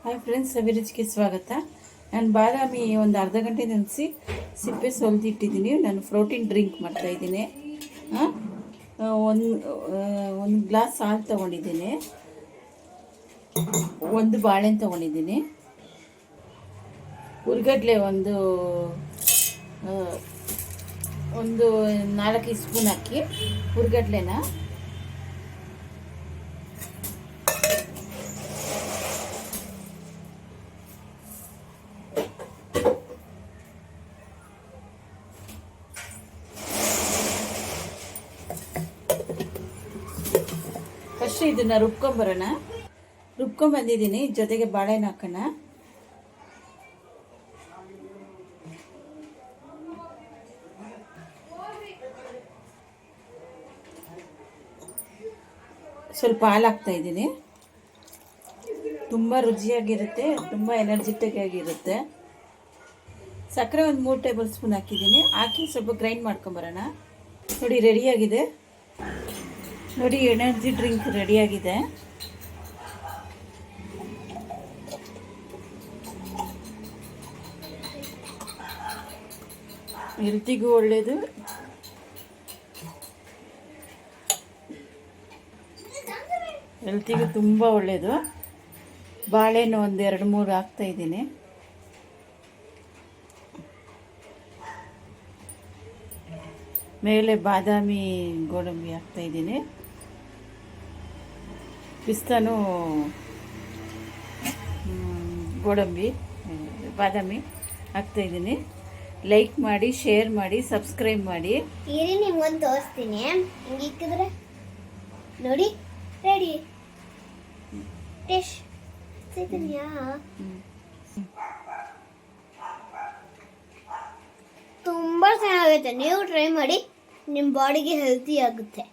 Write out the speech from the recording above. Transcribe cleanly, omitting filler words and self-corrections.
Hi friends, ಅಭಿರುಚಿಗೆ ಸ್ವಾಗತ. ನಾನು ಬಾದಾಮಿ ಒಂದು ಅರ್ಧ ಗಂಟೆ ನೆನೆಸಿ ಸಿಪ್ಪೆ ಸೊಲ್ದಿಟ್ಟಿದ್ದೀನಿ. ನಾನು ಪ್ರೋಟೀನ್ ಡ್ರಿಂಕ್ ಮಾಡ್ತಾಯಿದ್ದೀನಿ. ಒಂದು ಗ್ಲಾಸ್ ಹಾಲು ತೊಗೊಂಡಿದ್ದೀನಿ, ಒಂದು ಬಾಳೆಹಣ್ಣು ತೊಗೊಂಡಿದ್ದೀನಿ, ಹುರ್ಗಡ್ಲೆ ಒಂದು 4 ಸ್ಪೂನ್ ಹಾಕಿ ಹುರ್ಗಡ್ಲೆನ ಫಸ್ಟ್ ಇದನ್ನು ರುಬ್ಕೊಂಬಂದಿದ್ದೀನಿ. ಜೊತೆಗೆ ಬಾಳೆಹಣ್ಣು ಹಾಕೋಣ. ಸ್ವಲ್ಪ ಹಾಲು ಹಾಕ್ತಾಯಿದ್ದೀನಿ. ತುಂಬ ರುಚಿಯಾಗಿರುತ್ತೆ, ತುಂಬ ಎನರ್ಜೆಟಿಕ್ ಆಗಿರುತ್ತೆ. ಸಕ್ಕರೆ ಒಂದು 3 ಟೇಬಲ್ ಸ್ಪೂನ್ ಹಾಕಿದ್ದೀನಿ. ಹಾಕಿ ಸ್ವಲ್ಪ ಗ್ರೈಂಡ್ ಮಾಡ್ಕೊಂಬರೋಣ. ನೋಡಿ, ರೆಡಿಯಾಗಿದೆ. ನೋಡಿ, ಎನರ್ಜಿ ಡ್ರಿಂಕ್ ರೆಡಿಯಾಗಿದೆ. ಹೆಲ್ತಿಗೂ ಒಳ್ಳೆಯದು, ಹೆಲ್ತಿಗೂ ತುಂಬ ಒಳ್ಳೆಯದು. ಬಾಳೆಹಣ್ಣು ಒಂದು 2-3 ಹಾಕ್ತಾಯಿದ್ದೀನಿ. ಮೇಲೆ ಬಾದಾಮಿ ಗೋಡಂಬಿ ಹಾಕ್ತಾಯಿದ್ದೀನಿ. ಪಿಸ್ತಾನು ಗೋಡಂಬಿ ಬಾದಾಮಿ ಹಾಕ್ತಾಯಿದ್ದೀನಿ. ಲೈಕ್ ಮಾಡಿ, ಶೇರ್ ಮಾಡಿ, ಸಬ್ಸ್ಕ್ರೈಬ್ ಮಾಡಿ. ಇರಿ, ನಿಮ್ಗೊಂದು ತೋರಿಸ್ತೀನಿ. ಹಿಂಗೆ ಇಕ್ಕಿದ್ರೆ ನೋಡಿ, ರೆಡಿ. ಟೇಸ್ಟ್ ಸಿಗ್ತೀಯಾ? ತುಂಬ ಚೆನ್ನಾಗೈತೆ. ನೀವು ಟ್ರೈ ಮಾಡಿ, ನಿಮ್ಮ ಬಾಡಿಗೆ ಹೆಲ್ತಿ ಆಗುತ್ತೆ.